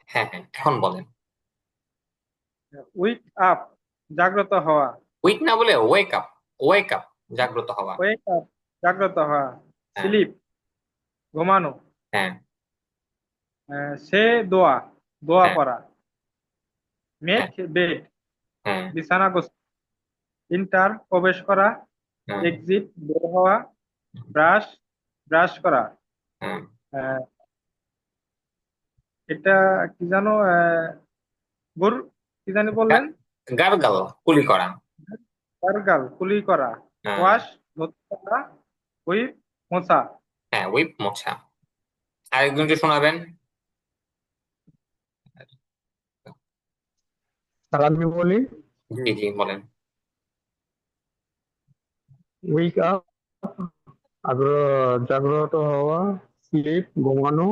হ্যাঁ হ্যাঁ, এখন বলেন। উইক আপ, জাগ্রত হওয়া। উইক না বলে ওয়েক আপ। ওয়েক আপ, জাগ্রত হওয়া। ওয়েক আপ, জাগ্রত হওয়া। হ্যাঁ স্লিপ, ঘুমানো। হ্যাঁ সে দোয়া, দোয়া হ্যাঁ পড়া। মেক হ্যাঁ বেড, হ্যাঁ বিছানা গোছানো। ইন্টার, প্রবেশ করা। হ্যাঁ এক্সিট, বের হওয়া। ব্রাশ, ব্রাশ করা। হ্যাঁ। আহ, এটা কি জানো, গুর, কি জানি বললেন? গার্গল, কুলি করা। গার্গল, কুলি করা। হ্যাঁ ওয়াশ, ধুতে করা। হুইপ, মোছা। হ্যাঁ, উইপ মোছা। আরেকজনকে শোনাবেন। তাহলে আমি বলি, জি জি বলেন। উইক আপ, জাগ্রত হওয়া। স্লিপ, ঘুমানো।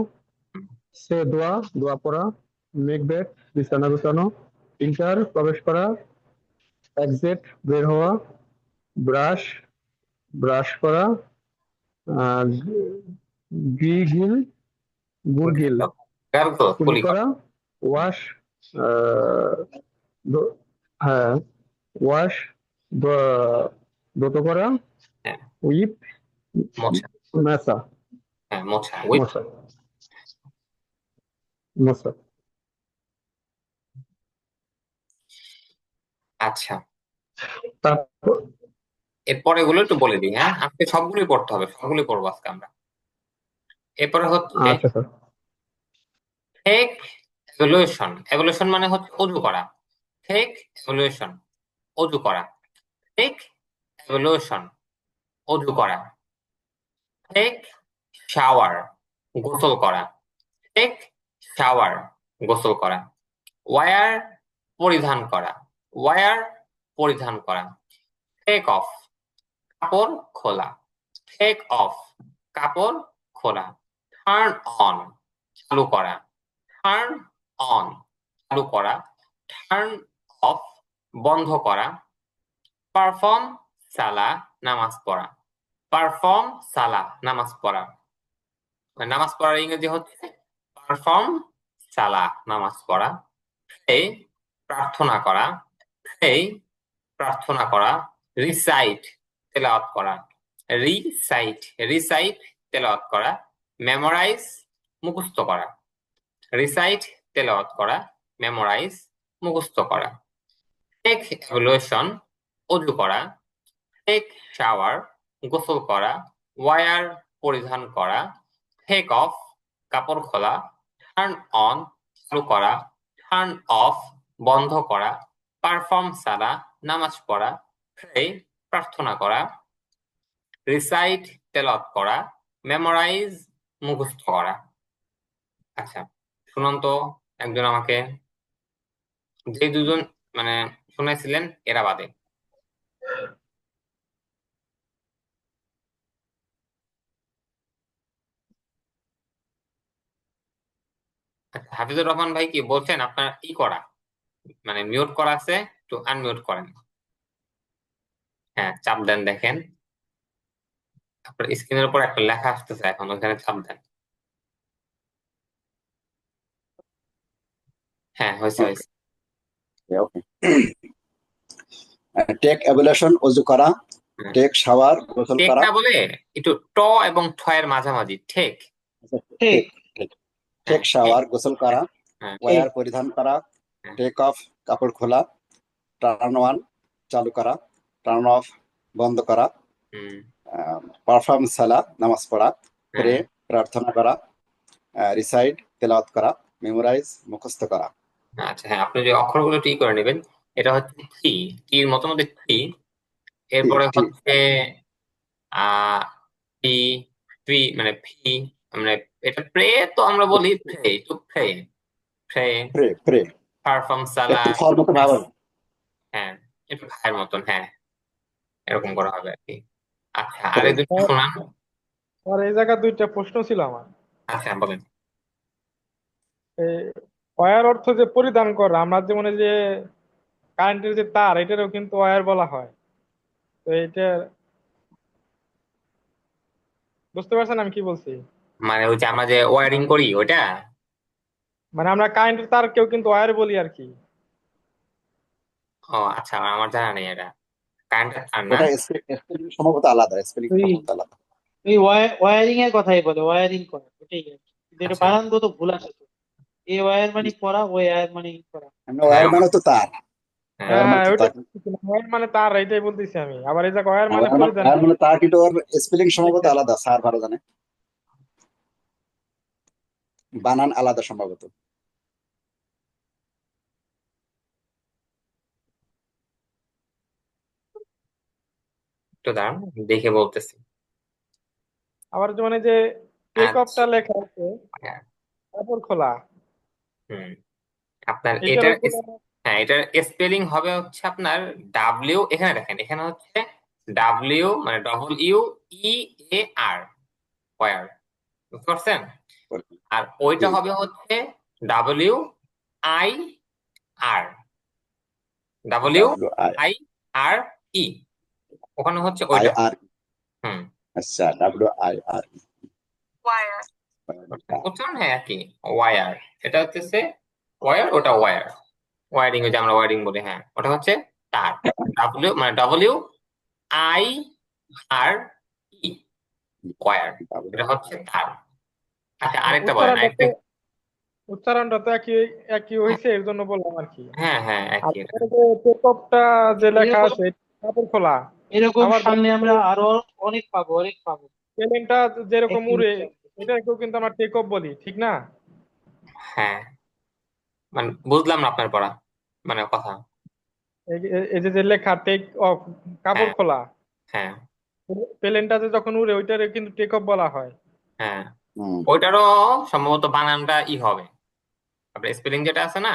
সে দোয়া, দোয়া পড়া। মেক বেড, বিছানা গোছানো। ইন্টার, প্রবেশ করা। এক্সিট, বের হওয়া। ব্রাশ, ব্রাশ করা। গিল, গুরগিল, গার্গল, কুলি কুলি করা। করা। ওয়াশ, হ্যাঁ, ওয়াশ, দ্রুত করা। হ্যাঁ, উইপ, মোছা। মেসা, হ্যাঁ, মোছা, উইপ। মশা, মশা। আচ্ছা, তারপর, এরপরে এগুলো একটু বলে দিই। হ্যাঁ, আজকে সবগুলোই পড়তে হবে, সবগুলোই পড়বো আজকে আমরা। এরপরে হচ্ছে আচ্ছা স্যার। Take evolution. এভলিউশন মানে হচ্ছে অজু করা। টেক এভলিউশন, অজু করা। টেক এভলিউশন, অজু করা। টেক শাওয়ার, গোসল করা। টেক শাওয়ার, গোসল করা। ওয়ার, পরিধান করা। ওয়ার, পরিধান করা। টেক অফ, কাপড় খোলা। টেক অফ, কাপড় খোলা। টার্ন অন, চালু করা। টার্ন অন, চালু করা। টার্ন অফ, বন্ধ করা। পারফর্ম সালা, নামাজ পড়া। পারফর্ম সালা, নামাজ পড়া। নামাজ পড়ার ইংরেজি হচ্ছে পারফর্ম সালা, নামাজ পড়া। প্রে, প্রার্থনা করা। প্রে, প্রার্থনা করা। রিসাইট, তেলাওয়াত করা। রিসাইট, রিসাইট, তেলাওয়াত করা। মেমোরাইজ, মুখস্থ করা। রিসাইট, তেলাওয়াত করা। মেমোরাইজ, মুখস্থ করা। টেক এভলিউশন, অজু করা। টেক শাওয়ার, গোসল করা। ওয়ার, পরিধান করা। টেক অফ, কাপড় খোলা। টার্ন অন, চালু করা। টার্ন অফ, বন্ধ করা। পারফর্ম সালা, নামাজ পড়া। প্রে, প্রার্থনা করা। রিসাইট, তেলাওয়াত করা। মেমোরাইজ, মুখস্থ করা। আচ্ছা, শুনুন তো একজন আমাকে, যে দুজন মানে শুনেছিলেন এরা বাদে। আচ্ছা, হাফিজুর রহমান ভাই কি বলছেন আপনার ই করা, মানে মিউট করা আছে, একটু আনমিউট করেন। হ্যাঁ, চাপ দেন, দেখেন আপনার স্ক্রিনের উপর একটা লেখা আসতেছে, এখন ওখানে চাপ দেন। হ্যাঁ, হয়েছে ওকে, হয়েছে। ওকে। টেক অ্যাবলেশন, অজু করা। হ্যাঁ, টেক শাওয়ার, গোসল টেক করা। না বলে একটু ট এবং ঠ এর মাঝামাঝি ঠেক। আচ্ছা, ঠিক, ঠিক। টেক হ্যাঁ ঠেক। শাওয়ার, গোসল করা। হ্যাঁ ওয়্যার, পরিধান করা। হ্যাঁ টেক অফ, কাপড় খোলা। টার্ন অন, চালু করা। টার্ন অফ, বন্ধ করা। হুম পারফর্ম সালা, নামাজ পড়া। প্রে, হ্যাঁ। প্রার্থনা করা। রিসাইড, তেলাওয়াত করা। মেমোরাইজ, মুখস্থ করা। আচ্ছা, হ্যাঁ, আপনি যে অক্ষরগুলো টি করে নেবেন, এটা হচ্ছে থ্রি, টির মতো মধ্যে থ্রি। ঠিক, এরপরে ঠিক। হচ্ছে আহ পি, ফি মানে ফি, মানে এটা প্রে, তো আমরা বলি pray, to pray. Pray, pray, pray. Perform সালা। একটু ফর মতো ভাবে। হ্যাঁ, একটু ভাইয়ের মতন, হ্যাঁ, এরকম করা হবে আর কি। আচ্ছা, আর প্রে। এই দুটো শোনান। আর এই জায়গায় দুইটা প্রশ্ন ছিল আমার। আচ্ছা বলেন। এই ওয়্যার অর্থ যে পরিধান করা, আমরা যেমন এই যে কারেন্টের যে তার, এটারও কিন্তু ওয়্যার বলা হয়। তো এটা বুঝতে পারছেন আমি কি বলছি? মানে ওই যে আমরা যে ওয়ারিং করি ওইটা। মানে আমরা কারেন্টের তার কেউ কিন্তু ওয়্যার বলি আর কি। ও আচ্ছা, আমার জানা নেই এটা। কারেন্টের তার না। ওটা স্পেলিং সম্ভবত আলাদা, স্পেলিং ওই সম্ভবত আলাদা। ওই ওয়ারিং এর কথাই বলে, ওয়ারিং করা, ওটাই আর কি। কিন্তু এটা আচ্ছা, বানানগত ভুল আছে তো। এ ওয়্যার মানে করা, ওই ওয়্যার মানে করা। আমরা হ্যাঁ ওয়্যার মানে তো তার, হ্যাঁ হ্যাঁ ওয়্যার মানে হ্যাঁ, তো ওইটাই তার। বলতেছিলাম, ওয়্যার মানে তার, এইটাই বলতেছি আমি। আবার এই যে ওয়্যার মানে ওয়্যার মানে পরিধান ওয়্যার করা। মানে তার, কিন্তু ওর স্পেলিং সম্ভবত আলাদা, স্যার ভালো জানে, বানান আলাদা সম্ভবত। একটু দাঁড়ান, দেখে বলতেছি। আবার যেমন এই যে টেক অফটা আচ্ছা, লেখা আছে হ্যাঁ, কাপড় খোলা, হুম, আপনার এটারও কোনো হ্যাঁ, এটার স্পেলিং হবে হচ্ছে আপনার ডাব্লিউ, এখানে দেখেন, এখানে হচ্ছে ডাব্লিউ মানে WEAR, ওয়ার, বুঝতে পারছেন? আর ওইটা জি, হবে হচ্ছে WIR, W W I I R E, ওখানে হচ্ছে আই ওইটা। আর হুম, আচ্ছা, ডাব্লিউ আই আর। বুঝছেন? হ্যাঁ, একই, ওয়ার। এটা হচ্ছে ওয়ার, ওটা ওয়ার, ওয়ারিং, ওই যে আমরা ওয়ারিং বলি, হ্যাঁ, ওটা হচ্ছে তার। ডাব্লিউ মানে WIR, ওয়ার, এটা হচ্ছে তার। আচ্ছা, মানে আরেকটা বলেন, আরেকটা। উচ্চারণটা তো একই একই হয়েছে, এর জন্য বললাম আর কি। হ্যাঁ হ্যাঁ, আর একই। পরে যে টেক অফটা যে লেখা এরকম আছে কাপড় খোলা, এরকম আবার সামনে আমরা আরো অনেক পাবো, অনেক পাবো। স্পেলিংটা যেরকম একই উড়ে, উচ্চারণ। এটাকেও কিন্তু আমরা টেক অফ বলি, ঠিক না? হ্যাঁ, মানে বুঝলাম না আপনার পড়া, মানে কথা। এই যে যে লেখা টেক অফ, কাপড় হ্যাঁ খোলা, হ্যাঁ প্লেনটা যে যখন উড়ে ওইটারে কিন্তু টেক অফ বলা হয়। হ্যাঁ, হুম, ওইটারও সম্ভবত বানানটা হবে, আপনার স্পেলিং যেটা আছে না,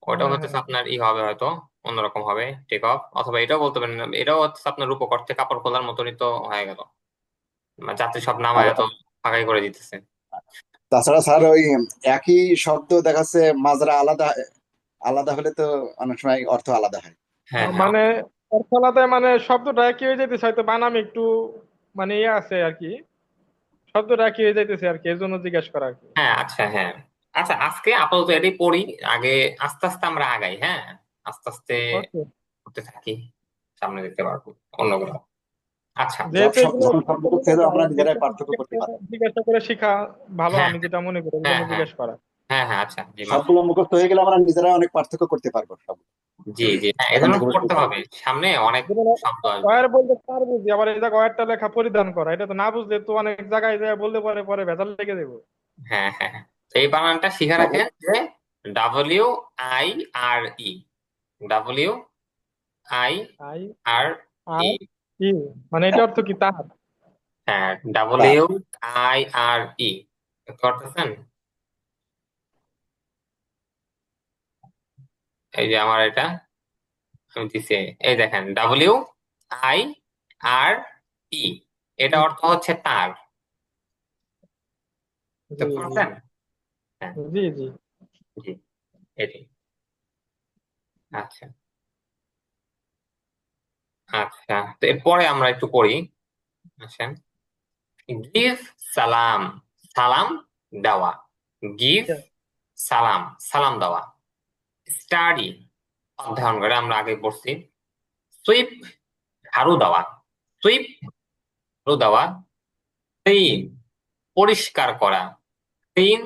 ওটা হ্যাঁ হচ্ছে হ্যাঁ আপনার হবে হয়তো অন্যরকম হবে, টেক অফ, অথবা এটাও বলতে পারেন, এটাও হচ্ছে আপনার রূপক অর্থে কাপড় খোলার মতনই তো হয়ে গেল, মানে যাত্রী সব নামায় আবার এত ফাঁকাই করে দিতেছে। তাছাড়া স্যার ওই একই শব্দ দেখাচ্ছে, মাজরা আলাদা, আলাদা হলে তো অনেক সময় অর্থ আলাদা হয়। হ্যাঁ হ্যাঁ মানে অর্থ আলাদা, মানে শব্দটা কি হয়ে যাইতেছে, হয়তো বানাম একটু মানে ইয়ে আছে আর কি, শব্দটা কি হয়ে যাইতেছে আর কি, এর জন্য জিজ্ঞেস করা আর কি। হ্যাঁ, আচ্ছা, হ্যাঁ, আচ্ছা, আজকে আপাতত এটাই পড়ি, আগে আস্তে আস্তে আমরা আগাই, হ্যাঁ, আস্তে আস্তে ওকে, করতে থাকি, সামনে দেখতে পারবো অন্যগুলো। আচ্ছা, যেহেতু এগুলো যখন শব্দ শিখতে করতে হবে আমরা নিজেরাই পার্থক্য করতে জিজ্ঞাসা পারবো। জিজ্ঞাসা করে শিখা ভালো, হ্যাঁ আমি যেটা মনে করি, এর হ্যাঁ জন্য হ্যাঁ জিজ্ঞেস করা। হ্যাঁ হ্যাঁ, আচ্ছা, জি মামা। সবগুলো মুখস্থ হয়ে গেলে আমরা নিজেরাই অনেক পার্থক্য করতে পারবো সব, জি জি, হ্যাঁ, এই তখন জন্য দেখে বুঝতে পড়তে পারবো। হবে, সামনে অনেক যেমন শব্দ আসবে। ওয়্যার বলতে তার বুঝি, আবার এই জায়গায় ওয়্যারটা লেখা পরিধান করা, এটা তো না বুঝলে তো অনেক জায়গায় যায় বললে পরে পরে ভেজাল লেগে দেবো। হ্যাঁ হ্যাঁ হ্যাঁ। তো এই বানানটা শিখে না, রাখেন যে WIRE, আই WIRE। আর কি, মানে এটা অর্থ কি তার? হ্যাঁ, তার। WIRE, বুঝতে পারতেছেন? এই যে আমার এটা আমি দিছি, এই দেখেন WIRE, এটা অর্থ হচ্ছে তার, জি বুঝতে জি পারছেন? হ্যাঁ, জি জি। জি, এটি। আচ্ছা আচ্ছা, তো এরপরে আমরা একটু পড়ি, আসেন। গিভ সালাম, সালাম দেওয়া, গিভ সালাম, সালাম দেওয়া। স্টাডি, অধ্যয়ন করে, আমরা আগে পড়ছি। সুইপ, ঝাড়ু দেওয়া, সুইপ, ঝাড়ু দেওয়া। ক্লিন, পরিষ্কার করা, ক্লিন,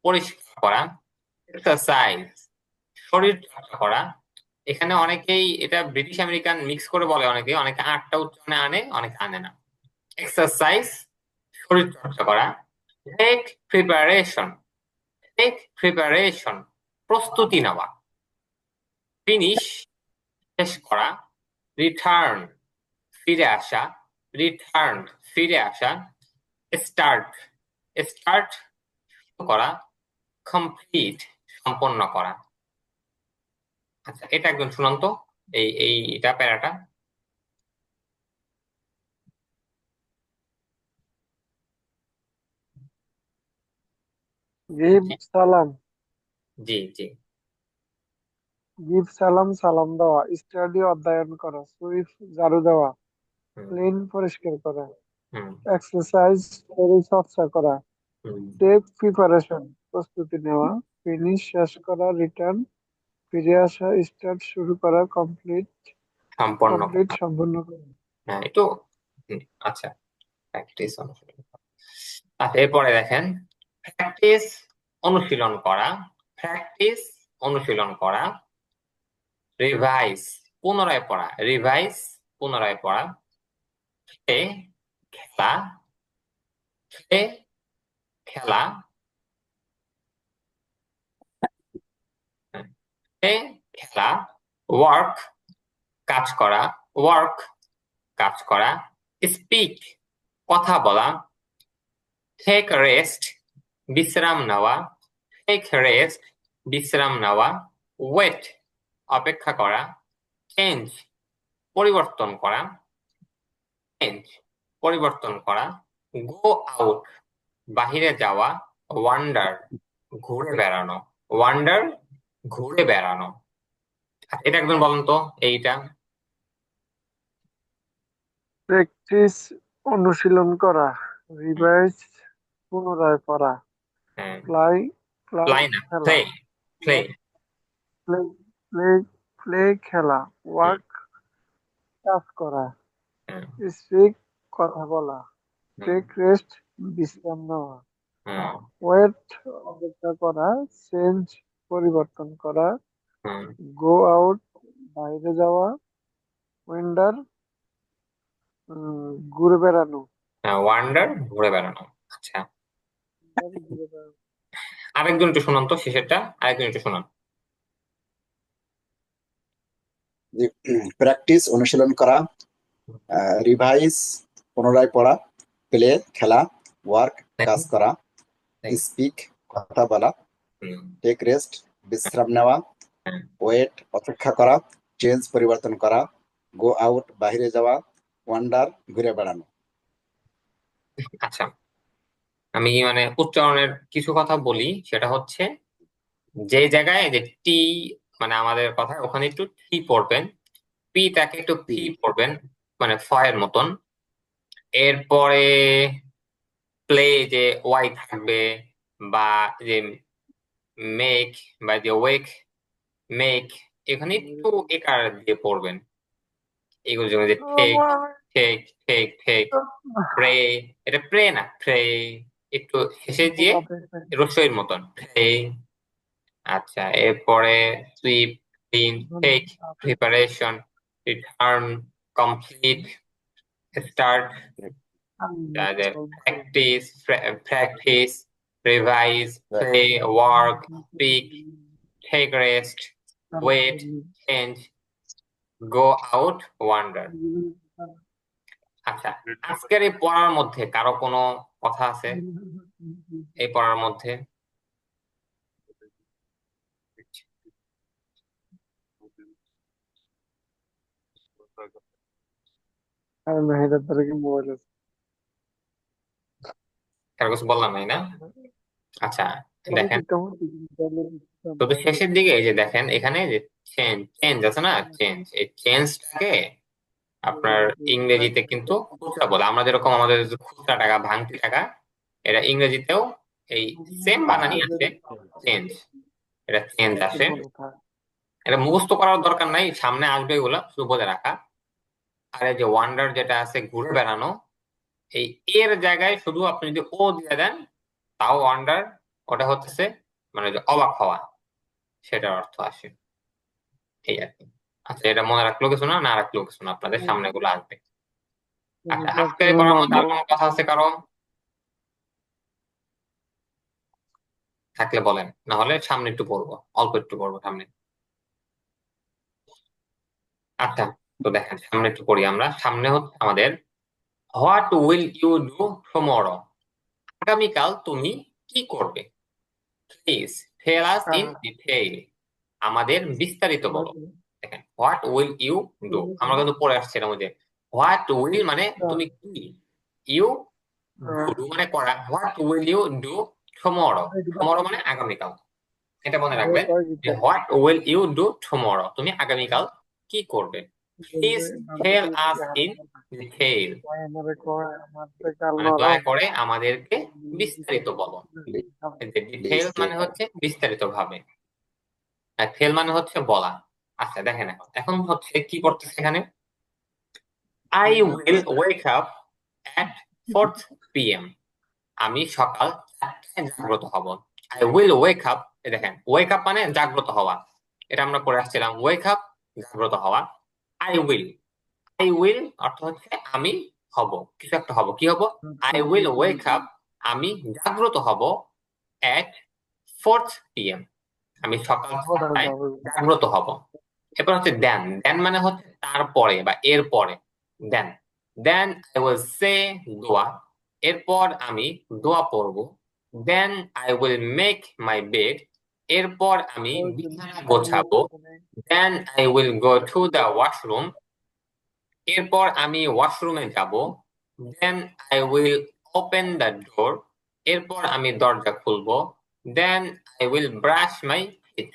পরিষ্কার করা। এক্সারসাইজ, শরীর চর্চা করা। এখানে অনেকেই এটা ব্রিটিশ আমেরিকান মিক্স করে বলে, অনেকে অনেকে আটটা উচ্চারণে আনে, অনেকে আনে না। এক্সারসাইজ, শরীর চর্চা করা। টেক প্রিপারেশন, টেক প্রিপারেশন, প্রস্তুতি নেওয়া। ফিনিশ, শেষ করা। রিটার্ন, ফিরে আসা, রিটার্ন, ফিরে আসা। স্টার্ট, স্টার্ট, করা। কমপ্লিট, সম্পন্ন করা। আচ্ছা, এটা একদম শুনান তো, এটা প্যারাটা। গিভ জি সালাম, জি জি। গিভ সালাম সালাম দেওয়া, স্টাডি অধ্যয়ন করা, সুইপ ঝাড়ু দেওয়া, হুম ক্লিন পরিষ্কার করা, হুম এক্সারসাইজ শরীর চর্চা করা, হুম টেক প্রিপারেশন প্রস্তুতি নেওয়া, ফিনিশ শেষ করা, রিটার্ন ফিরে আসা, স্টার্ট শুরু করা, কমপ্লিট সম্পন্ন কমপ্লিট করা। সম্পূর্ণ করা। হ্যাঁ একটু আচ্ছা প্র্যাকটিস অনুশীলন করা। আচ্ছা এরপরে দেখেন প্র্যাকটিস অনুশীলন করা, প্র্যাকটিস অনুশীলন করা, রিভাইজ পুনরায় পড়া, রিভাইজ পুনরায় পড়া, প্লে খেলা, প্লে খেলা, প্লে খেলা, ওয়ার্ক কাজ করা, ওয়ার্ক কাজ করা, স্পিক কথা বলা, টেক রেস্ট বিশ্রাম নেওয়া, টেক রেস্ট বিশ্রাম নেওয়া, ওয়েট অপেক্ষা করা, চেঞ্জ পরিবর্তন করা, চেঞ্জ পরিবর্তন করা, গো আউট বাহিরে যাওয়া, ওয়ান্ডার ঘুরে বেড়ানো, ওয়ান্ডার ঘুরে বেড়ানো। এটা একজন বলেন তো এইটা। প্র্যাকটিস অনুশীলন করা, রিভাইজ পুনরায় পড়া, হ্যাঁ প্লাই প্লাই প্লাই না খেলা, play, play play play play খেলা, ওয়ার্ক কাজ করা, স্পিক কথা বলা, টেক রেস্ট বিশ্রাম নেওয়া, ওয়েট অপেক্ষা করা, চেঞ্জ পরিবর্তন করা, গো আউট বাইরে যাওয়া, ওয়েন্ডার ঘুরে বেড়ানো, ওয়ান্ডার ঘুরে বেড়ানো। আচ্ছা ঘুরে বেড়ানো। আরেকজন একটু শোনান তো শেষেরটা, আরেকজন একটু শোনান। প্র্যাকটিস অনুশীলন করা, রিভাইজ পুনরায় পড়া, প্লে খেলা, ওয়ার্ক কাজ করা, স্পিক কথা বলা, টেক রেস্ট বিশ্রাম নেওয়া, ওয়েট অপেক্ষা করা, চেঞ্জ পরিবর্তন করা, গো আউট বাইরে যাওয়া, ওয়ান্ডার ঘুরে বেড়ানো। আচ্ছা আমি মানে উচ্চারণের কিছু কথা বলি, সেটা হচ্ছে যে জায়গায় যে টি মানে আমাদের কথা ওখানে একটু টি পড়বেন, পি টাকে একটু ফি পড়বেন মানে ফ এর মতন। এরপরে প্লে যে ওয়াই থাকবে, বা যে মেক বা যে ওয়েক মেক এখানে একটু একার দিয়ে পড়বেন। এগুলো যেমন যে take take take take, pray এটা প্রে না প্রে, একটু শেষে দিয়ে রসইর মতন প্রে। আচ্ছা এরপরে sweep, clean, take, preparation, return, complete, start, practice, practice, revise, play, work, speak, take rest, wait, change, go out, wonder. আচ্ছা আজকের এই পড়ার মধ্যে কারো কোনো কথা আছে এই পড়ার মধ্যে? আর মেহেরার দ্বারা কি মোবাইল আছে? কারো কিছু বললাম নাই না? আচ্ছা দেখেন তবে শেষের দিকে এই যে দেখেন এখানে যে চেঞ্জ চেঞ্জ আছে না, চেঞ্জ, এই চেঞ্জটাকে আপনার ইংরেজিতে কিন্তু খুচরা বলে। আমরা যেরকম আমাদের যে খুচরা টাকা ভাঙতি টাকা, এটা ইংরেজিতেও এই সেম বানানই আছে, চেঞ্জ, এটা চেঞ্জ আসে। এটা মুখস্থ করার দরকার নাই, সামনে আসবে এগুলা শুধু বলে রাখা। আর এই যে ওয়ান্ডার যেটা আছে ঘুরে বেড়ানো, এই এর জায়গায় শুধু আপনি যদি ও দিয়ে দেন তাও ওয়ান্ডার, ওটা হচ্ছে মানে যে অবাক হওয়া, সেটার অর্থ আসে এই আর কি। আচ্ছা এটা মনে রাখলেও কিছু না, না রাখলেও কিছু না, আপনাদের সামনে এগুলো আসবে। আচ্ছা আজকের পড়ার মধ্যে আর কোনো কথা আছে কারো? থাকলে বলেন, না হলে সামনে একটু পড়বো, অল্প একটু পড়বো সামনে। আচ্ছা তো দেখেন সামনে একটু পড়ি আমরা। সামনে হচ্ছে আমাদের what will you do tomorrow, আগামীকাল তুমি কি করবে। Please tell us in detail, আমাদের বিস্তারিত বলো। দেখেন হোয়াট উইল ইউ ডু, আমরা কিন্তু পড়ে আসছি এর মধ্যে। হোয়াট উইল মানে তুমি কি, ইউ ডু মানে করা, what will you do tomorrow, tomorrow মানে আগামীকাল। এটা মনে রাখবেন যে what will you do tomorrow, তুমি আগামীকাল কি করবে। Please tell us in detail. আমারে কয় আমার থেকে আর মানে দয়া করে আমাদেরকে বিস্তারিত বলো। ডিটেল Please মানে হচ্ছে বিস্তারিত ভাবে, আর টেল মানে হচ্ছে বলা। আচ্ছা দেখেন, এখন হচ্ছে কি করতেছে এখানে, I will wake up at 4 p.m. আমি সকাল 4টায় জাগ্রত হব। I will wake up, দেখেন ওয়েক আপ মানে জাগ্রত হওয়া, এটা আমরা পড়ে আসছিলাম। ওয়েক আপ জাগ্রত হওয়া। I will অর্থ হচ্ছে আমি হব, কিছু একটা হব। কি হব? I will wake up, আমি জাগ্রত হব at 4 p.m. আমি সকাল 4টায় জাগ্রত হব। এরপর হচ্ছে দেন মানে হচ্ছে তারপরে বা এর পরে। দেন আই উইল সে দোয়া, এরপর আমি দোয়া পড়ব। Then I will make my bed, এরপর আমি বিছানা গোছাবো। Then I will go to the washroom, এরপর আমি ওয়াশরুমে যাব। Then I will open the door, এরপর আমি দরজা খুলবো। Then I will brush my teeth,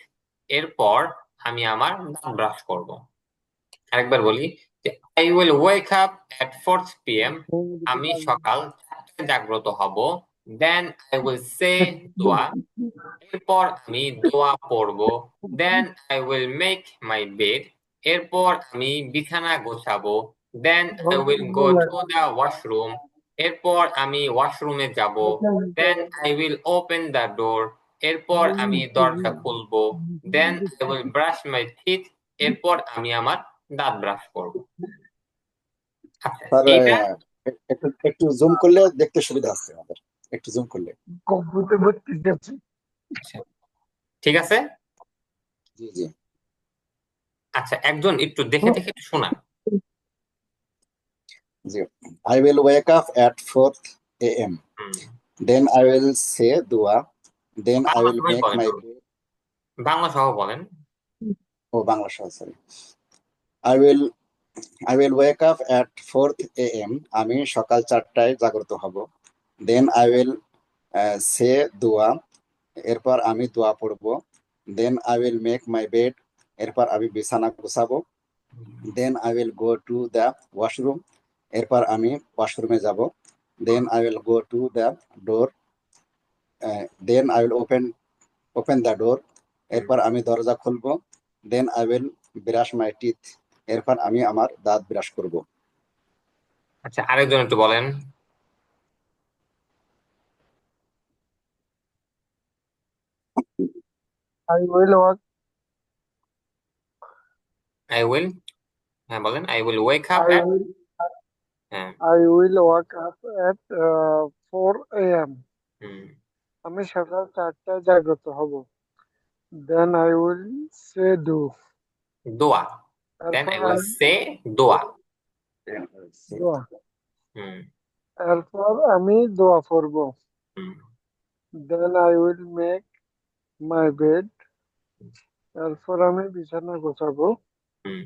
এরপর আমি আমার দাঁত ব্রাশ করব। আরেকবার বলি যে I will wake up at 4 p.m. আমি সকাল 4টায় জাগ্রত হব। দেন আই উইল সে দোয়া, এরপর আমি দোয়া পড়ব। Then I will make my bed, এরপর আমি বিছানা গোছাবো। Then I will go to the washroom, এরপর আমি ওয়াশরুমে যাব। Then I will open the door, এরপর আমি দরজা খুলবো। Then I will brush my teeth, এরপর আমি আমার দাঁত ব্রাশ করব। আচ্ছা স্যার এইটা একটু জুম করলে দেখতে সুবিধা আছে আমাদের, একটু জুম করলে। কম্পিউটার ভর্তি যাচ্ছে আচ্ছা, ঠিক আছে। জি জি। আচ্ছা একজন একটু দেখে দেখে একটু শোনান। জি, I will wake up at 4 a.m. Then I will say dua. Then I Bangla will সবাই make বলেন, my তো bed. বাংলা সহ বলেন। বাংলা সহ, sorry. I will wake up at 4 a.m. আমি সকাল 4টায় জাগ্রত হব। Then I will say dua. এরপর আমি দোয়া পড়ব। Then I will make my bed. এরপর আমি বিছানা গোছাবো। Then I will go to the washroom. এরপর আমি ওয়াশরুমে যাব। Then I will go to the door. Then I will open the door. এরপর আমি দরজা খুলবো। Then I will brush my teeth. এরপর আমি আমার দাঁত ব্রাশ করব। আচ্ছা আরেকজন একটু বলেন। I will work I will, হ্যাঁ বলেন। I will wake up I at, will হ্যাঁ I will wake up at 4 a.m. হুম, আমি সকাল 4টায় জাগ্রত হব। Then I will say do. দোয়া। দেন এরপর আই উইল আমি সে দোয়া। দোয়া হুম এরপর আমি দোয়া পড়ব। হুম Then I will make my bed. এরপর আমি বিছানা গোছাবো। হুম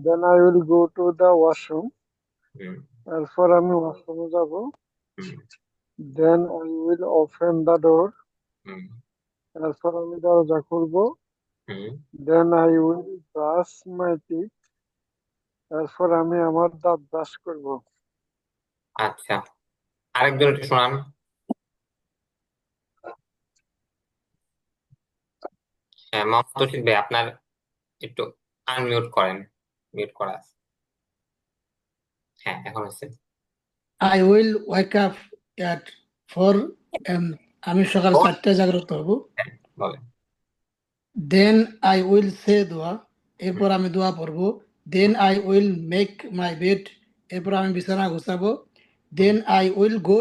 Then I will go to the washroom. হুম এরপর আমি ওয়াশরুমে যাব। হুম Then I will open the door. হুম এরপর আমি দরজা খুলবো। হুম। Then I will brush my teeth. এরপর আমি আমার দাঁত ব্রাশ করব। আচ্ছা আরেকজন একটু শোনান। হ্যাঁ মোহাম্মদ তৌফিক ভাই, আপনার একটু আনমিউট করেন, মিউট করা আছে। হ্যাঁ এখন হচ্ছে। I will wake up at 4 am. আমি সকাল 4টায় জাগ্রত হব। বলেন। Then I will say দোয়া, এরপর আমি দোয়া পড়ব। Then I will make my bed, এরপর আমি বিছানা গোছাবো। Then I will go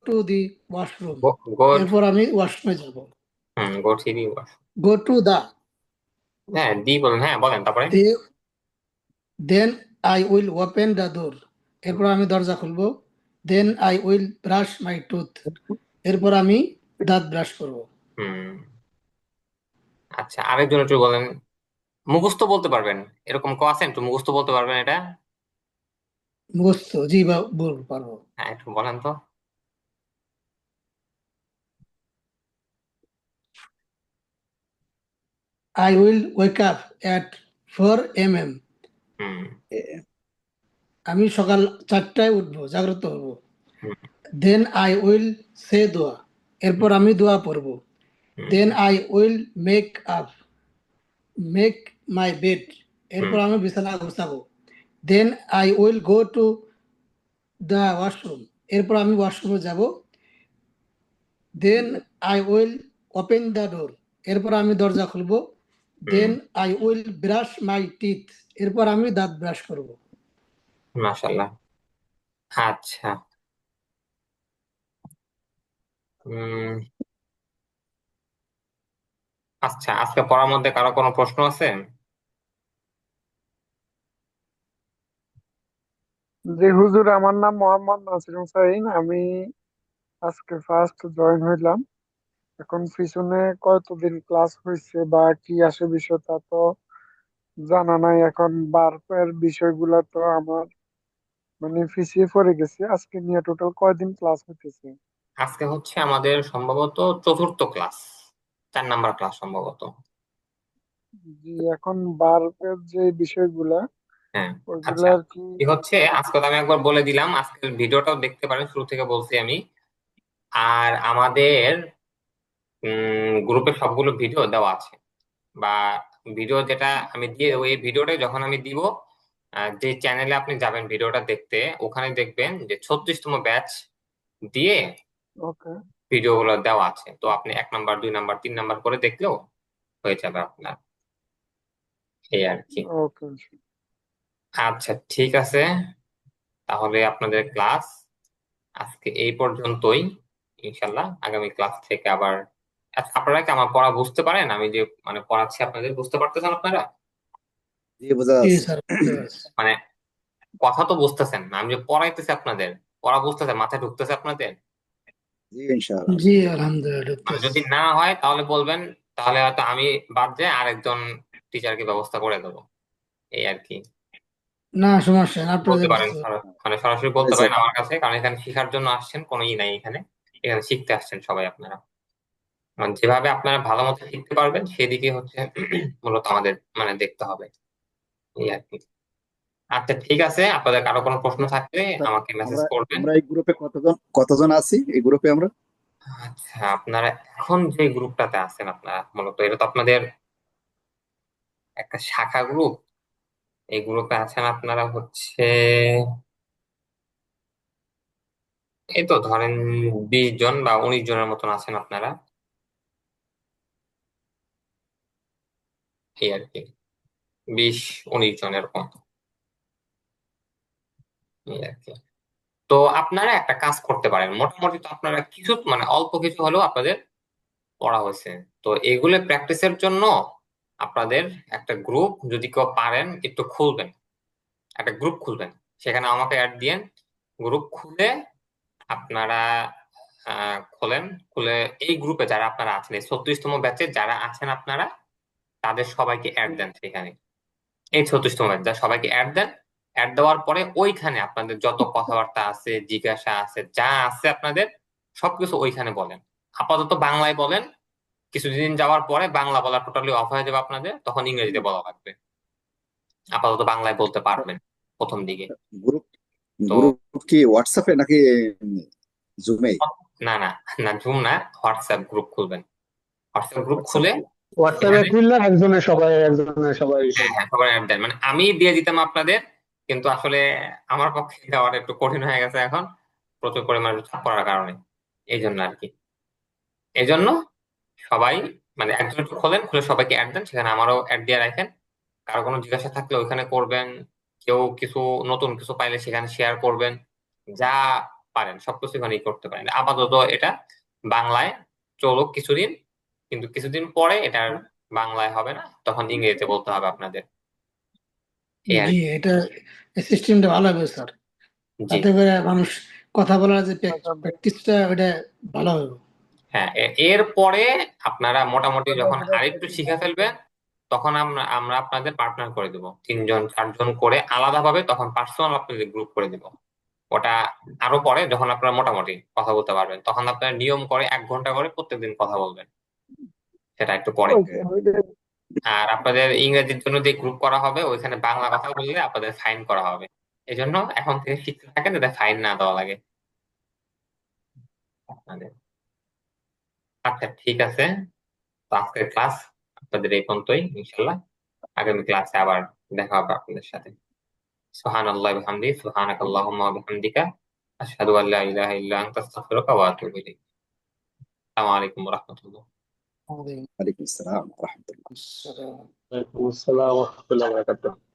to the washroom, এরপর আমি ওয়াশরুমে যাব। Go three wash. Go to the, হ্যাঁ দি বলেন, হ্যাঁ বলেন তারপরে। then I will open the door, এরপর আমি দরজা খুলবো। Then I will brush my tooth, এরপর আমি দাঁত ব্রাশ করব। হুম আচ্ছা আরেকজন একটু বলেন। মুখস্থ বলতে পারবেন, এরকম কেউ আছেন একটু মুখস্থ বলতে পারবেন এটা? মুখস্থ, জি বা বলতে পারবো। হ্যাঁ একটু বলেন তো। I will wake up at 4 AM হুম আমি সকাল 4টায় উঠবো, জাগ্রত হব। হুম দেন আই উইল সে দোয়া, এরপর আমি দোয়া পড়বো। Hmm then I will make my bed, hmm এরপর আমি বিছানা গোছাবো। Then I will go to the washroom, এরপর আমি ওয়াশরুমে যাব। Then I will open the door, এরপর আমি দরজা খুলবো। Then I will brush my teeth, এরপর আমি দাঁত ব্রাশ করব। মাশাআল্লাহ। আচ্ছা, উম আচ্ছা, আজকে পড়ার মধ্যে কারো কোনো প্রশ্ন আছে? যে হুজুর, আমার নাম মোহাম্মদ নাসির হুসাইন। আমি আজকে ফার্স্ট জয়েন হইলাম। এখন পিছনে কতদিন ক্লাস হয়েছে বা কি আসে বিষয় তা তো জানা নাই। এখন বার্পের বিষয়গুলো তো আমার মানে পিছিয়ে পড়ে গেছে। আজকে নিয়ে টোটাল কয়দিন ক্লাস হইতেছে? আজকে হচ্ছে আমাদের সম্ভবত চতুর্থ ক্লাস, 4 নাম্বার ক্লাস সম্ভবত। জি, এখন বার্পের যে বিষয়গুলা হ্যাঁ, ওইগুলা আচ্ছা, আর কি। কি হচ্ছে আজকে তো আমি একবার বলে দিলাম, আজকের ভিডিওটাও দেখতে পারেন, শুরু থেকে বলছি আমি। আর আমাদের গ্রুপে সবগুলো ভিডিও দেওয়া আছে, বা ভিডিও যেটা আমি দিয়ে দেবো, এই ভিডিওটা যখন আমি দিব, যে চ্যানেলে আপনি যাবেন ভিডিওটা দেখতে, ওখানে দেখবেন যে 36তম ব্যাচ দিয়ে ওকে, ভিডিওগুলো দেওয়া আছে। তো আপনি 1 নাম্বার, 2 নাম্বার, 3 নাম্বার করে দেখলেও হয়ে যাবে আপনার, এই আর কি। ওকে। আচ্ছা, ঠিক আছে, তাহলে আপনাদের ক্লাস আজকে এই পর্যন্তই। ইনশাল্লাহ আগামী ক্লাস থেকে আবার। আচ্ছা, আপনারা কি আমার পড়া বুঝতে পারেন? আমি যে মানে পড়াচ্ছি, আপনাদের বুঝতে পারতেছেন আপনারা? জি, বোঝা জি যাচ্ছে। স্যার, বুঝতে পারছি। মানে কথা তো বুঝতেছেন না, আমি যে পড়াইতেছি আপনাদের, পড়া বুঝতেছে, মাথায় ঢুকতেছে আপনাদের? জি, ইনশাআল্লাহ। জি আলহামদুলিল্লাহ মানে ঢুকতেছে। যদি না হয় তাহলে বলবেন, তাহলে হয়তো আমি বাদ দিয়ে আরেকজন টিচারকে ব্যবস্থা করে দেবো, এই আর কি। না সমস্যা নেই, বলতে আপনাদের পারেন মানে সরাসরি বলতে আচ্ছা, পারেন আমার কাছে, কারণ এখানে শেখার জন্য আসছেন, কোনো ই নাই এখানে। এখানে শিখতে আসছেন সবাই আপনারা। মানে যেভাবে আপনারা ভালো মতো শিখতে পারবেন সেদিকে হচ্ছে মূলত আমাদের মানে দেখতে হবে, এই আর কি। আচ্ছা, ঠিক আছে, আপনাদের কারো কোনো প্রশ্ন থাকলে তা আমাকে মেসেজ আমরা করবেন। আমরা এই গ্রুপে কতজন আছি এই গ্রুপে আমরা? আচ্ছা, আপনারা এখন যে গ্রুপটাতে আছেন, আপনারা মূলত এটা তো আপনাদের একটা শাখা গ্রুপ। এই গ্রুপে আছেন আপনারা হচ্ছে, এই তো ধরেন 20 জন বা 19 জনের মতন আছেন আপনারা, এই আর কি। 20-19 জন এরকম, এই আর কি। তো আপনারা একটা কাজ করতে পারেন, মোটামুটি তো আপনারা কিছু মানে অল্প কিছু হলেও আপনাদের পড়া হয়েছে। তো এগুলো প্র্যাকটিসের জন্য আপনাদের একটা গ্রুপ যদি কেউ পারেন একটু খুলবেন, একটা গ্রুপ খুলবেন, সেখানে আমাকে অ্যাড দিয়েন। গ্রুপ খুলে আপনারা খোলেন, খুলে এই গ্রুপে যারা আপনারা আছেন, এই 36তম ব্যাচে যারা আছেন আপনারা, তাদের সবাইকে অ্যাড দেন সেখানে। এই 36তম ব্যাচ যা সবাইকে অ্যাড দেন। অ্যাড দেওয়ার পরে ওইখানে আপনাদের যত কথাবার্তা আছে, জিজ্ঞাসা আছে, যা আছে আপনাদের সবকিছু ওইখানে বলেন। আপাতত বাংলায় বলেন, কিছুদিন যাওয়ার পরে বাংলা বলা টোটালি অফ হয়ে যাবে আপনাদের, তখন ইংরেজিতে বলা লাগবে। আপাতত বাংলায় বলতে পারবেন প্রথম দিকে। গ্রুপ তো গ্রুপ কি হোয়াটসঅ্যাপে নাকি জুমে? না না, না জুম না, হোয়াটসঅ্যাপ গ্রুপ খুলবেন। হোয়াটসঅ্যাপ গ্রুপ হোয়াটসঅ্যাপ খুলে গ্রুপ। হোয়াটসঅ্যাপে এখানে, খুললে একজনের সবাই হ্যাঁ হ্যাঁ, সবার অ্যাড দেন। মানে আমি দিয়ে দিতাম আপনাদের, কিন্তু আসলে আমার পক্ষে দেওয়ার একটু কঠিন হয়ে গেছে এখন, প্রচুর পরিমাণে চাপ পড়ার কারণে, এই জন্য আর কি। এই জন্য সবাই মানে একজন একটু খোলেন, খুলে সবাইকে অ্যাড দেন, সেখানে আমারও অ্যাড দিয়ে রাখেন। কারো কোনো জিজ্ঞাসা থাকলে ওইখানে করবেন। কেউ কিছু নতুন কিছু পাইলে সেখানে শেয়ার করবেন। যা পারেন সবকিছু এখানেই করতে পারেন। আপাতত এটা বাংলায় চলুক কিছুদিন, কিন্তু কিছুদিন পরে এটা আর বাংলায় হবে না, তখন ইংরেজিতে বলতে হবে আপনাদের, এই আর জি, কি। এটা সিস্টেমটা ভালো হবে স্যার, জি, তাতে করে মানুষ কথা বলার যে আচ্ছা, প্র্যাকটিসটা ওটা ভালো হবে। হ্যাঁ, এর পরে আপনারা মোটামুটি যখন বেশিরভাগ আরেকটু শিখে ফেলবেন, তখন আমরা আমরা আপনাদের পার্টনার করে দেবো, 3 জন 4 জন করে আলাদাভাবে, তখন পার্সোনাল আপনাদের গ্রুপ করে দিব। ওটা আরো পরে যখন আপনারা মোটামুটি কথা বলতে পারবেন, তখন আপনারা নিয়ম করে 1 ঘন্টা করে প্রত্যেকদিন কথা বলবেন, সেটা একটু পরে। ওইটাই আর আপনাদের ইংরেজির জন্য যে গ্রুপ করা হবে ওইখানে বাংলা কথা বললে আপনাদের ফাইন করা হবে। এই জন্য এখন থেকে শিখতে থাকেন যাতে ফাইন না দেওয়া লাগে আপনাদের। আচ্ছা ঠিক আছে, তো আজকের ক্লাস আপনাদের এই পর্যন্তই। ইনশাল্লাহ আগামী ক্লাসে আবার দেখা হবে আপনাদের সাথে। সুবহানাল্লাহি ওয়া বিহামদিহি, সুবহানাকাল্লাহুম্মা ওয়া বিহামদিকা, আশহাদু আল্লা ইলাহা ইল্লা আনতা, আস্তাগফিরুকা ওয়া আতুবু ইলাইক। আসসালামু আলাইকুম ওয়া রাহমাতুল্লাহ। ওয়ালাইকুম আসসালাম ওয়া রাহমাতুল্লাহ। السلام. ওয়ালাইকুম আসসালাম ওয়া রাহমাতুল্লাহি ওয়া বারাকাতুহু।